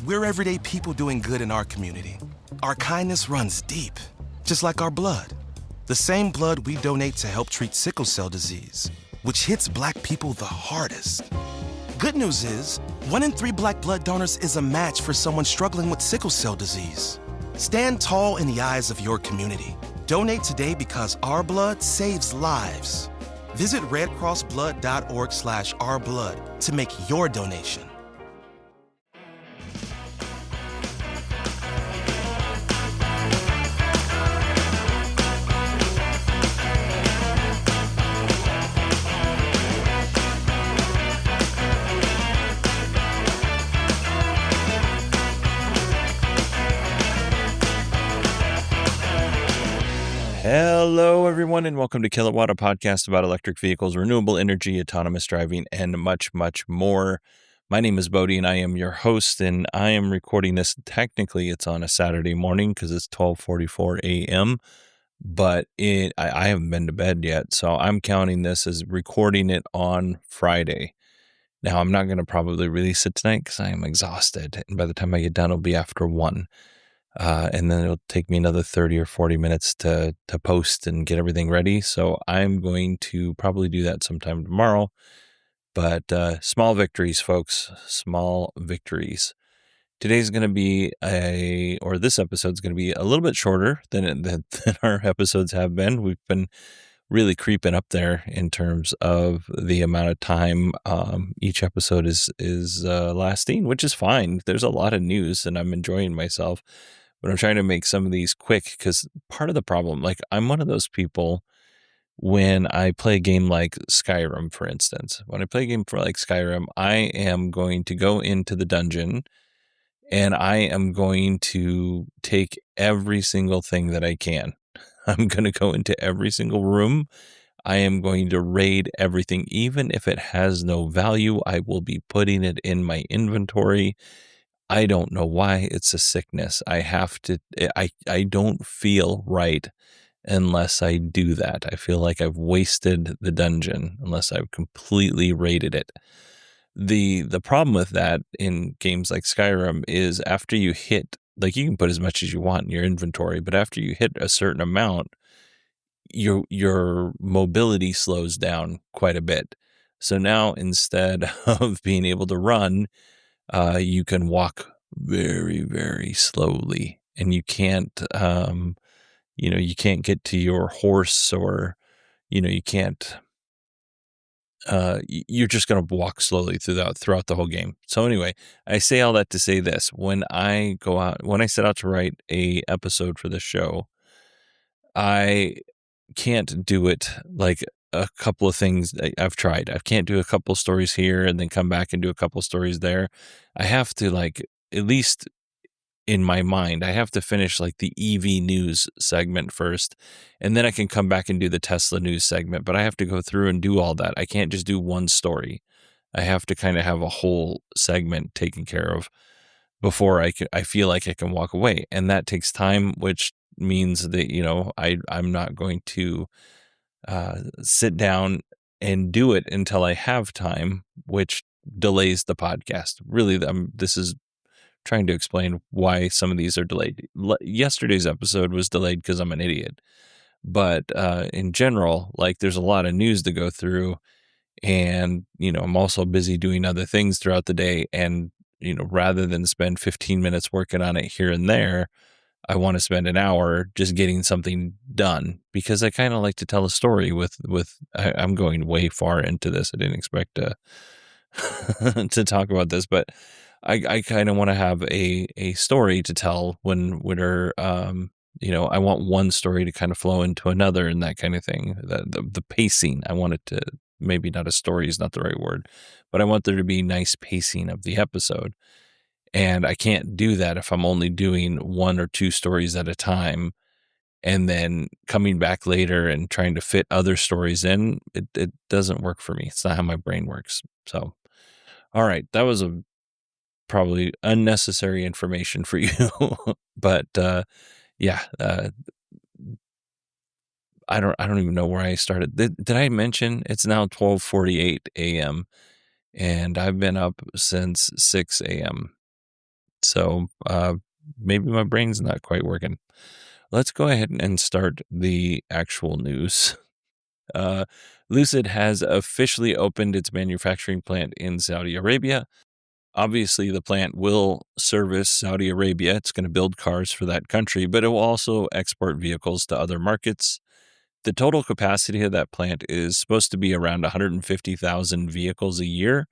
We're everyday people doing good in our community. Our kindness runs deep, just like our blood. The same blood we donate to help treat sickle cell disease, which hits Black people the hardest. Good news is, 1 in 3 Black blood donors is a match for someone struggling with sickle cell disease. Stand tall in the eyes of your community. Donate today because our blood saves lives. Visit redcrossblood.org/ourblood to make your donation. Hello, everyone, and welcome to Kilowatt, a podcast about electric vehicles, renewable energy, autonomous driving, and much, much more. My name is Bodie, and I am your host, and I am recording this. Technically, it's on a Saturday morning because it's 12:44 a.m., but I haven't been to bed yet, so I'm counting this as recording it on Friday. Now, I'm not going to probably release it tonight because I am exhausted, and by the time I get done, it'll be after 1. And then it'll take me another 30 or 40 minutes to post and get everything ready. So I'm going to probably do that sometime tomorrow. But small victories, folks, small victories. Today's going to be this episode's going to be a little bit shorter than our episodes have been. We've been really creeping up there in terms of the amount of time each episode is lasting, which is fine. There's a lot of news and I'm enjoying myself. But I'm trying to make some of these quick because part of the problem, like I'm one of those people when I play a game like Skyrim, for instance. When I play a game for like Skyrim, I am going to go into the dungeon and I am going to take every single thing that I can. I'm going to go into every single room. I am going to raid everything. Even if it has no value, I will be putting it in my inventory. I don't know why. It's a sickness. I don't feel right unless I do that. I feel like I've wasted the dungeon unless I've completely raided it. The problem with that in games like Skyrim is after you hit, like you can put as much as you want in your inventory, but after you hit a certain amount, your mobility slows down quite a bit. So now instead of being able to run, you can walk very, very slowly, and you can't, you can't get to your horse, or, you can't, you're just going to walk slowly throughout the whole game. So anyway, I say all that to say this: when I set out to write a episode for this show, I can't do it like a couple of things I've tried. I can't do a couple stories here and then come back and do a couple stories there. I have to, like, at least in my mind, I have to finish like the EV news segment first, and then I can come back and do the Tesla news segment. But I have to go through and do all that. I can't just do one story. I have to kind of have a whole segment taken care of before I feel like I can walk away. And that takes time, which means that, I'm not going to sit down and do it until I have time, which delays the podcast. Really, this is trying to explain why some of these are delayed. Yesterday's episode was delayed because I'm an idiot. But in general, like, there's a lot of news to go through, and, I'm also busy doing other things throughout the day. And, rather than spend 15 minutes working on it here and there, I want to spend an hour just getting something done, because I kind of like to tell a story I'm going way far into this. I didn't expect to to talk about this, but I kind of want to have a story to tell when I want one story to kind of flow into another and that kind of thing. The pacing, I want it to, maybe not a story is not the right word, but I want there to be nice pacing of the episode. And I can't do that if I'm only doing 1 or 2 stories at a time and then coming back later and trying to fit other stories in. It doesn't work for me. It's not how my brain works. So, all right, that was a probably unnecessary information for you. But I don't even know where I started. Did I mention it's now 12:48 a.m. and I've been up since 6 a.m. So maybe my brain's not quite working. Let's go ahead and start the actual news. Lucid has officially opened its manufacturing plant in Saudi Arabia. Obviously, the plant will service Saudi Arabia. It's going to build cars for that country, but it will also export vehicles to other markets. The total capacity of that plant is supposed to be around 150,000 vehicles a year.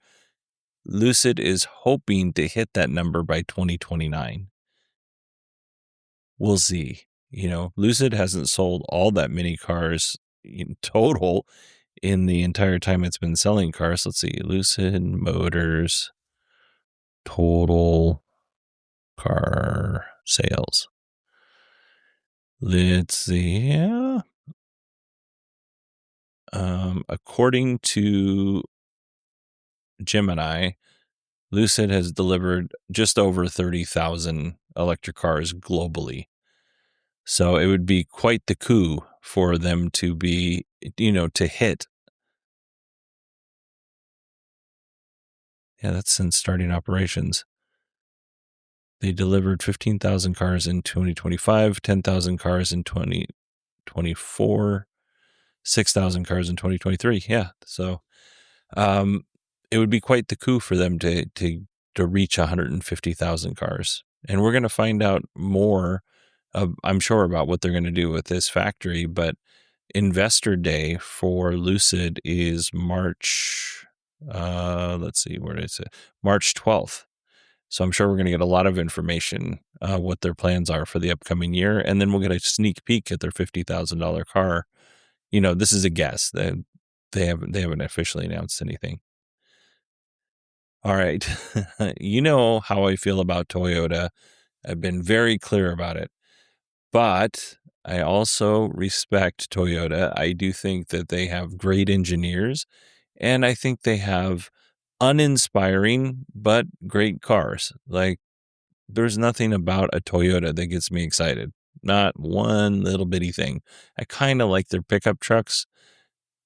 Lucid is hoping to hit that number by 2029. We'll see. Lucid hasn't sold all that many cars in total in the entire time it's been selling cars. Let's see. Lucid Motors total car sales. Let's see. Yeah. According to Gemini, Lucid has delivered just over 30,000 electric cars globally. So it would be quite the coup for them to be, to hit. Yeah, that's since starting operations. They delivered 15,000 cars in 2025, 10,000 cars in 2024, 6,000 cars in 2023. Yeah. So it would be quite the coup for them to reach 150,000 cars. And we're going to find out more, I'm sure, about what they're going to do with this factory. But Investor Day for Lucid is March, let's see, where is it? March 12th. So I'm sure we're going to get a lot of information, what their plans are for the upcoming year. And then we'll get a sneak peek at their $50,000 car. This is a guess. They haven't officially announced anything. All right. You know how I feel about Toyota. I've been very clear about it. But I also respect Toyota. I do think that they have great engineers, and I think they have uninspiring but great cars. Like, there's nothing about a Toyota that gets me excited. Not one little bitty thing. I kind of like their pickup trucks,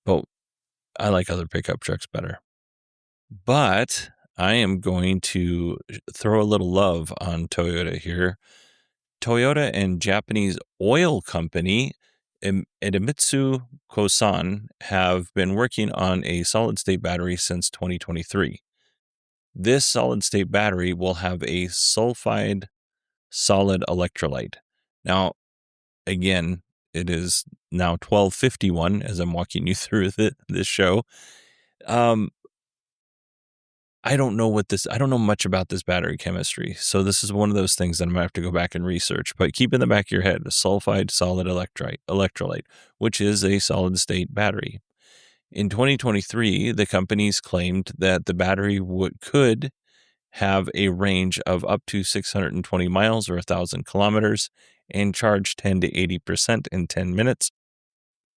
but I like other pickup trucks better. But I am going to throw a little love on Toyota here. Toyota and Japanese oil company Idemitsu Kosan have been working on a solid-state battery since 2023. This solid-state battery will have a sulfide solid electrolyte. Now, again, it is now 12:51 as I'm walking you through this show. I don't know much about this battery chemistry. So this is one of those things that I'm going to have to go back and research. But keep in the back of your head, a sulfide solid electrolyte, which is a solid state battery. In 2023, the companies claimed that the battery could have a range of up to 620 miles or 1,000 kilometers and charge 10 to 80% in 10 minutes,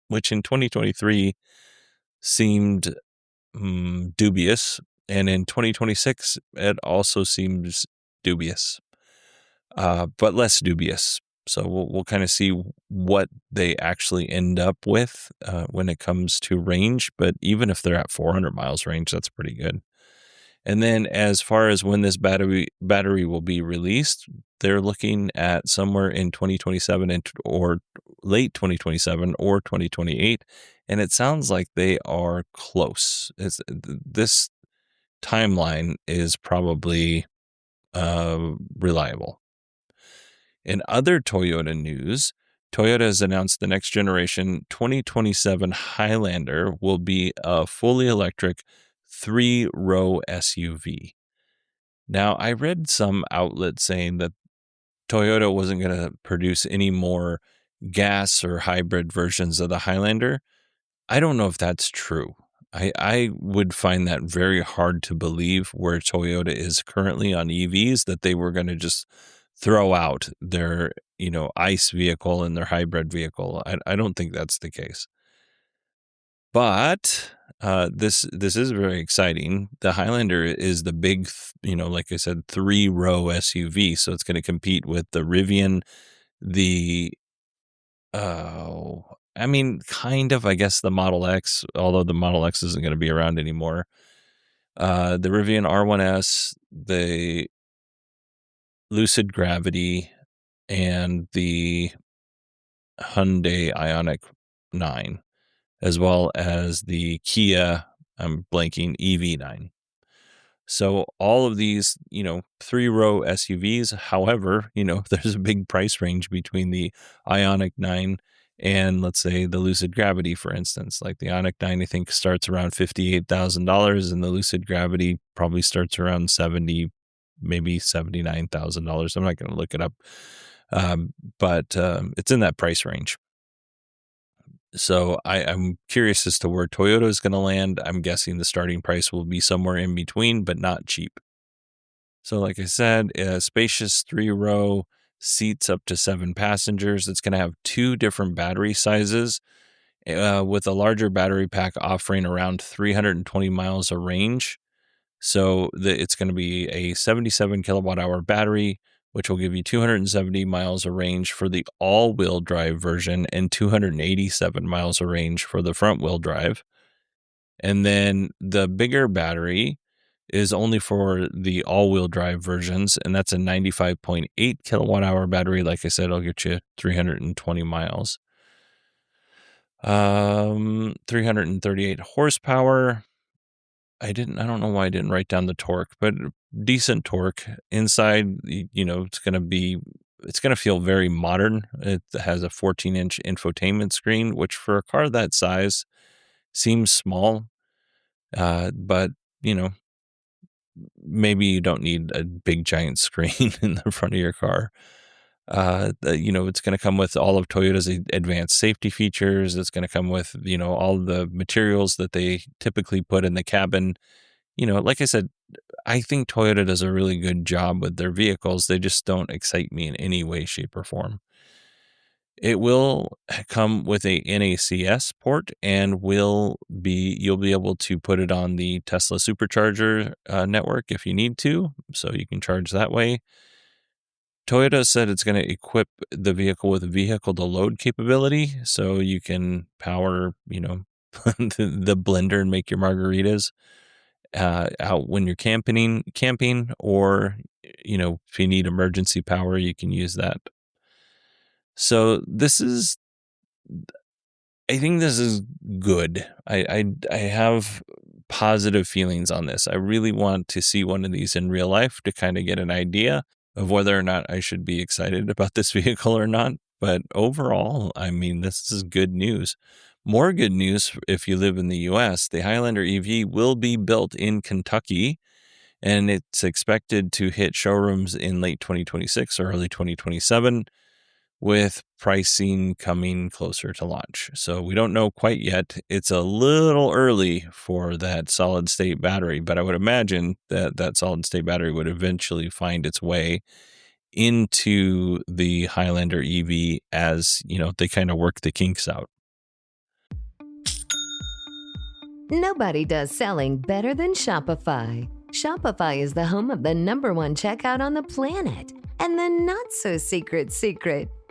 which in 2023 seemed dubious. And in 2026, it also seems dubious, but less dubious. So we'll kind of see what they actually end up with when it comes to range. But even if they're at 400 miles range, that's pretty good. And then as far as when this battery will be released, they're looking at somewhere in 2027 or late 2027 or 2028. And it sounds like they are close. This timeline is probably reliable. In other Toyota news, Toyota has announced the next generation 2027 Highlander will be a fully electric 3-row SUV. Now, I read some outlet saying that Toyota wasn't going to produce any more gas or hybrid versions of the Highlander. I don't know if that's true. I would find that very hard to believe where Toyota is currently on EVs, that they were going to just throw out their, ICE vehicle and their hybrid vehicle. I don't think that's the case. But this is very exciting. The Highlander is the big, like I said, 3-row SUV. So it's going to compete with the Rivian, kind of, I guess, the Model X, although the Model X isn't going to be around anymore. The Rivian R1S, the Lucid Gravity and the Hyundai Ioniq 9, as well as the Kia, I'm blanking, EV9. So all of these, 3-row SUVs, however, there's a big price range between the Ioniq 9 and, let's say, the Lucid Gravity, for instance. Like the Ioniq 9, I think, starts around $58,000, and the Lucid Gravity probably starts around maybe $79,000. I'm not going to look it up, but it's in that price range. So I'm curious as to where Toyota is going to land. I'm guessing the starting price will be somewhere in between, but not cheap. So like I said, a spacious 3-row, seats up to 7 passengers. It's going to have 2 different battery sizes, with a larger battery pack offering around 320 miles of range. So it's going to be a 77 kilowatt hour battery, which will give you 270 miles of range for the all-wheel drive version and 287 miles of range for the front-wheel drive. And then the bigger battery is only for the all-wheel drive versions, and that's a 95.8 kilowatt hour battery. Like I said, it'll get you 320 miles. 338 horsepower. I don't know why I didn't write down the torque, but decent torque. Inside, it's going to feel very modern. It has a 14-inch infotainment screen, which for a car that size seems small. But, maybe you don't need a big giant screen in the front of your car. It's going to come with all of Toyota's advanced safety features. It's going to come with, all the materials that they typically put in the cabin. Like I said, I think Toyota does a really good job with their vehicles. They just don't excite me in any way, shape, or form. It will come with a NACS port and you'll be able to put it on the Tesla supercharger network if you need to, so you can charge that way. Toyota said it's going to equip the vehicle with vehicle-to-load capability, so you can power, the blender and make your margaritas out when you're camping, or, if you need emergency power, you can use that. So I think this is good. I have positive feelings on this. I really want to see one of these in real life to kind of get an idea of whether or not I should be excited about this vehicle or not. But overall, this is good news. More good news if you live in the U.S. The Highlander EV will be built in Kentucky, and it's expected to hit showrooms in late 2026 or early 2027, with pricing coming closer to launch. So we don't know quite yet. It's a little early for that solid state battery, but I would imagine that solid state battery would eventually find its way into the Highlander EV as, they kind of work the kinks out. Nobody does selling better than Shopify. Shopify is the home of the #1 checkout on the planet. And the not-so-secret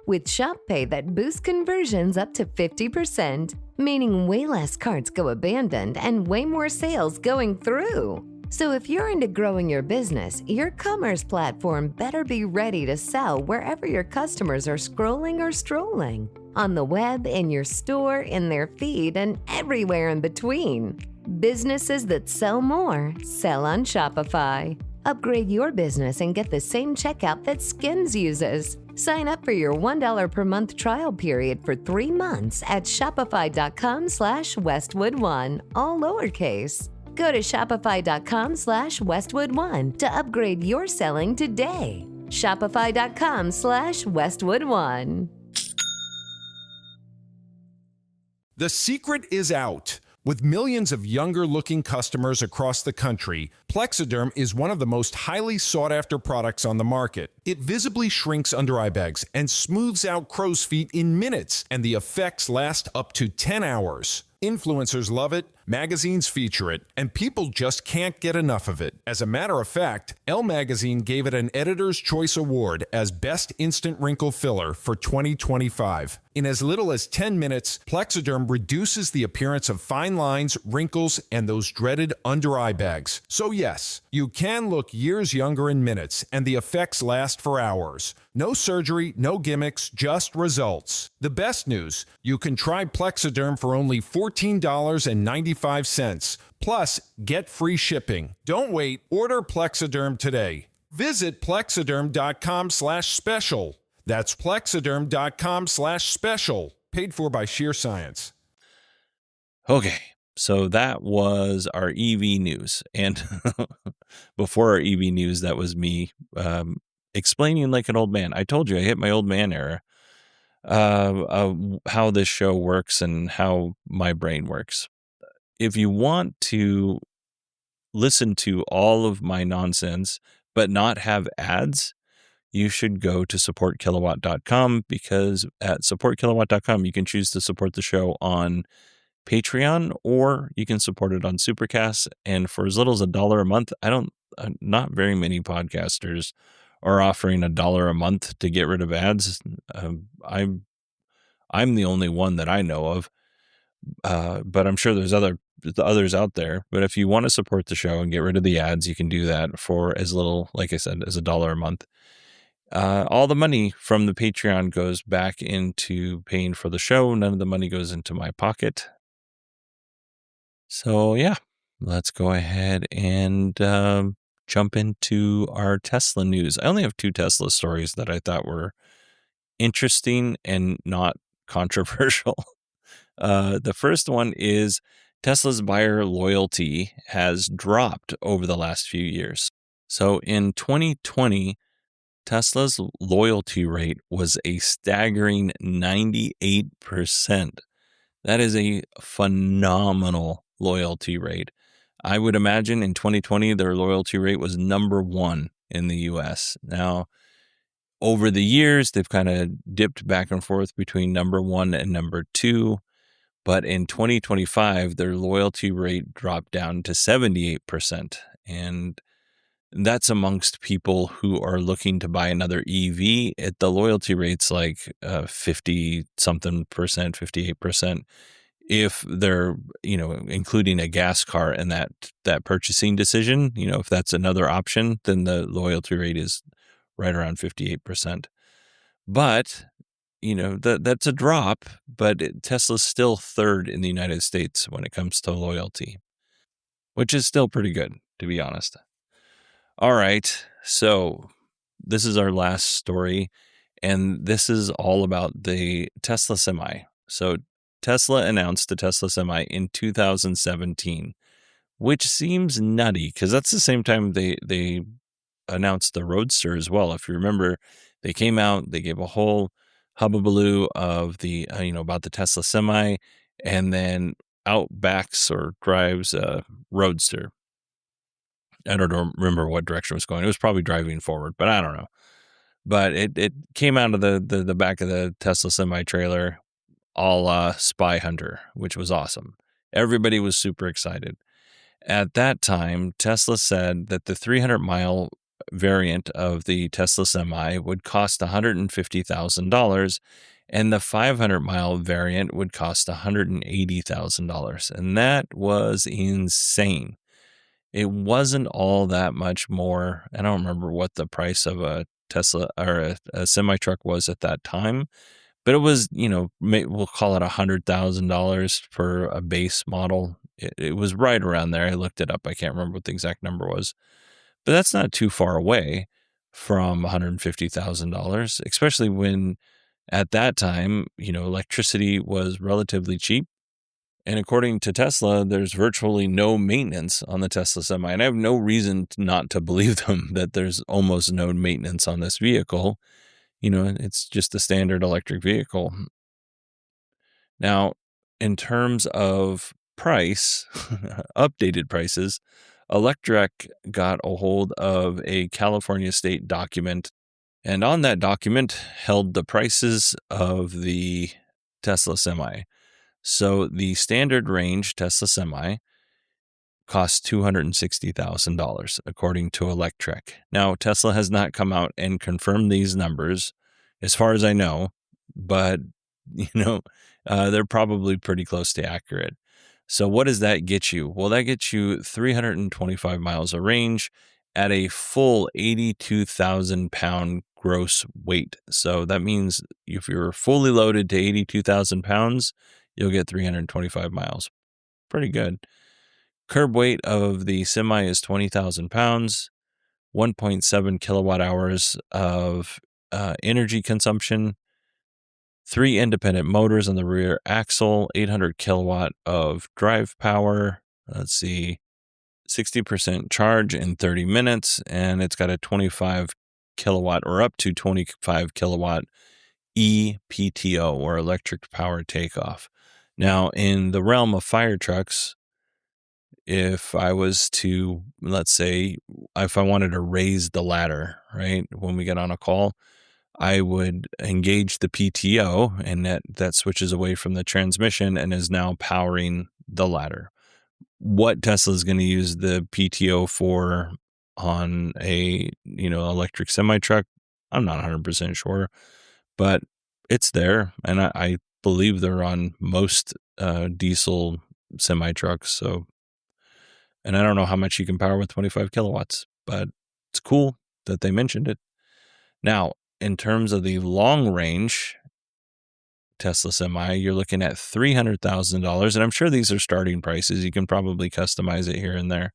with Shop Pay that boosts conversions up to 50%, meaning way less carts go abandoned and way more sales going through. So if you're into growing your business, your commerce platform better be ready to sell wherever your customers are scrolling or strolling. On the web, in your store, in their feed, and everywhere in between. Businesses that sell more, sell on Shopify. Upgrade your business and get the same checkout that Skims uses. Sign up for your $1 per month trial period for 3 months at shopify.com/Westwood1, all lowercase. Go to shopify.com/Westwood1 to upgrade your selling today. Shopify.com/Westwood1. The secret is out. With millions of younger-looking customers across the country, Plexiderm is one of the most highly sought-after products on the market. It visibly shrinks under-eye bags and smooths out crow's feet in minutes, and the effects last up to 10 hours. Influencers love it, magazines feature it, and people just can't get enough of it. As a matter of fact, Elle Magazine gave it an Editor's Choice Award as Best Instant Wrinkle Filler for 2025. In as little as 10 minutes, Plexiderm reduces the appearance of fine lines, wrinkles, and those dreaded under-eye bags. So yes, you can look years younger in minutes, and the effects last for hours. No surgery, no gimmicks, just results. The best news, you can try Plexiderm for only $14.95. Plus, get free shipping. Don't wait. Order Plexiderm today. Visit plexiderm.com/special. That's plexiderm.com/special. Paid for by Sheer Science. Okay, so that was our EV news. And before our EV news, that was me explaining like an old man. I told you I hit my old man era, how this show works and how my brain works. If you want to listen to all of my nonsense, but not have ads, you should go to supportkilowatt.com, because at supportkilowatt.com, you can choose to support the show on Patreon, or you can support it on Supercast. And for as little as $1 a month, not very many podcasters are offering $1 a month to get rid of ads. I'm the only one that I know of, but I'm sure there's others out there. But if you want to support the show and get rid of the ads, you can do that for as little, like I said, as $1 a month. All the money from the Patreon goes back into paying for the show. None of the money goes into my pocket. So yeah, let's go ahead and jump into our Tesla news. I only have 2 Tesla stories that I thought were interesting and not controversial. The first one is Tesla's buyer loyalty has dropped over the last few years. So in 2020, Tesla's loyalty rate was a staggering 98%. That is a phenomenal loyalty rate. I would imagine in 2020, their loyalty rate was number 1 in the US. Now, over the years, they've kind of dipped back and forth between number 1 and number 2. But in 2025, their loyalty rate dropped down to 78%. And that's amongst people who are looking to buy another EV. The loyalty rate's like 50 something percent, 58%. If they're, including a gas car in that purchasing decision, if that's another option, then the loyalty rate is right around 58%. But, that's a drop, but Tesla's still third in the United States when it comes to loyalty, which is still pretty good, to be honest. All right, so this is our last story, and this is all about the Tesla Semi. So Tesla announced the Tesla Semi in 2017, which seems nutty because that's the same time they announced the Roadster as well. If you remember, they came out, they gave a whole hubbubaloo of the about the Tesla Semi, and then out backs or drives a Roadster. I don't remember what direction it was going. It was probably driving forward, but I don't know. But it came out of the back of the Tesla Semi trailer, a la Spy Hunter, which was awesome. Everybody was super excited. At that time, Tesla said that the 300-mile variant of the Tesla Semi would cost $150,000, and the 500-mile variant would cost $180,000. And that was insane. It wasn't all that much more. I don't remember what the price of a Tesla or a semi-truck was at that time, but it was, we'll call it $100,000 for a base model. It was right around there. I looked it up. I can't remember what the exact number was, but that's not too far away from $150,000, especially when at that time, electricity was relatively cheap. And according to Tesla, there's virtually no maintenance on the Tesla Semi. And I have no reason not to believe them that there's almost no maintenance on this vehicle. It's just a standard electric vehicle. Now, in terms of price, updated prices, Electrek got a hold of a California state document. And on that document held the prices of the Tesla Semi. So the standard range Tesla Semi costs $260,000, according to Electrek. Now, Tesla has not come out and confirmed these numbers, as far as I know, but, they're probably pretty close to accurate. So what does that get you? Well, that gets you 325 miles of range at a full 82,000 pound gross weight. So that means if you're fully loaded to 82,000 pounds, you'll get 325 miles. Pretty good. Curb weight of the semi is 20,000 pounds, 1.7 kilowatt hours of energy consumption, 3 independent motors on the rear axle, 800 kilowatt of drive power. Let's see, 60% charge in 30 minutes, and it's got a 25 kilowatt or up to 25 kilowatt EPTO or electric power takeoff. Now, in the realm of fire trucks, if I was to, let's say, if I wanted to raise the ladder, right, when we get on a call, I would engage the PTO, and that switches away from the transmission and is now powering the ladder. What Tesla is going to use the PTO for on a electric semi truck, I'm not 100% sure, but it's there, and I believe they're on most diesel semi trucks. So, and I don't know how much you can power with 25 kilowatts, but it's cool that they mentioned it. Now, in terms of the long range Tesla Semi, you're looking at $300,000. And I'm sure these are starting prices. You can probably customize it here and there.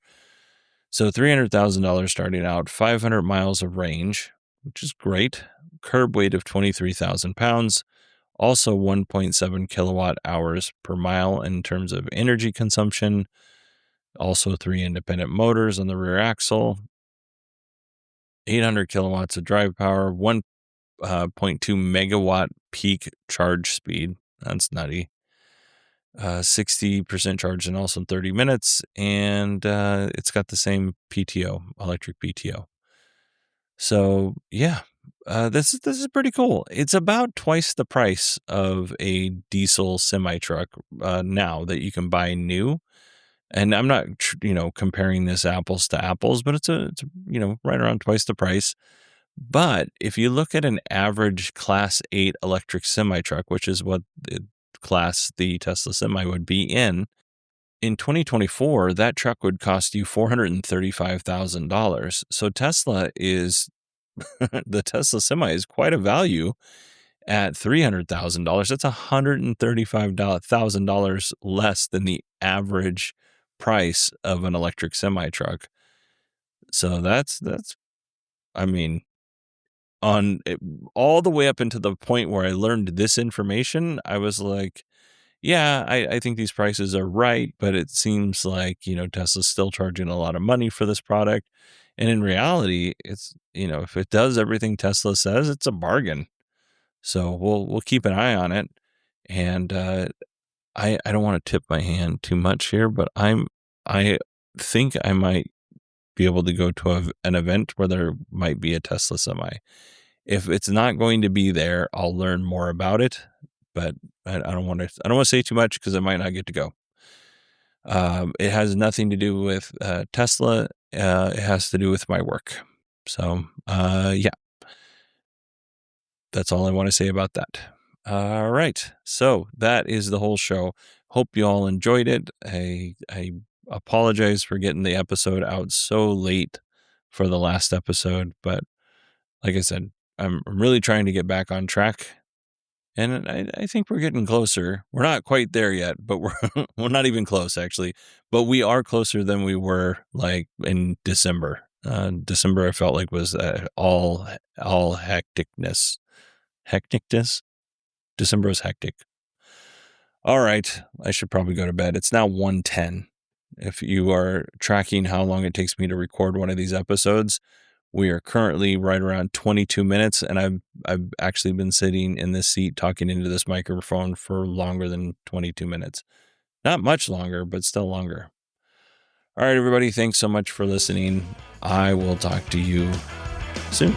So $300,000 starting out, 500 miles of range, which is great. Curb weight of 23,000 pounds. Also 1.7 kilowatt hours per mile in terms of energy consumption. Also 3 independent motors on the rear axle. 800 kilowatts of drive power, 1.2 megawatt peak charge speed. That's nutty. 60% charge in also 30 minutes. And it's got the same PTO, electric PTO. So yeah, this is pretty cool. It's about twice the price of a diesel semi truck now that you can buy new. And I'm not, comparing this apples to apples, but it's right around twice the price. But if you look at an average Class 8 electric semi truck, which is what the class the Tesla Semi would be in 2024, that truck would cost you $435,000. So Tesla is the Tesla Semi is quite a value at $300,000. That's $135,000 less than the average price of an electric semi truck. So that's I mean, on it, all the way up into the point where I learned this information, I was like, yeah, I think these prices are right, but it seems like, Tesla's still charging a lot of money for this product. And in reality, it's, if it does everything Tesla says, it's a bargain. So we'll keep an eye on it. And I don't want to tip my hand too much here, but I think I might be able to go to an event where there might be a Tesla Semi. If it's not going to be there, I'll learn more about it. But I don't want to say too much because I might not get to go. It has nothing to do with Tesla. It has to do with my work. So yeah, that's all I want to say about that. All right. So that is the whole show. Hope you all enjoyed it. I apologize for getting the episode out so late for the last episode, but like I said, I'm really trying to get back on track, and I think we're getting closer. We're not quite there yet, but we're not even close actually, but we are closer than we were like in December. December I felt like was all hecticness. December was hectic. All right, I should probably go to bed. It's now 1:10. If you are tracking how long it takes me to record one of these episodes, we are currently right around 22 minutes, and I've actually been sitting in this seat talking into this microphone for longer than 22 minutes. Not much longer, but still longer. All right, everybody, thanks so much for listening. I will talk to you soon.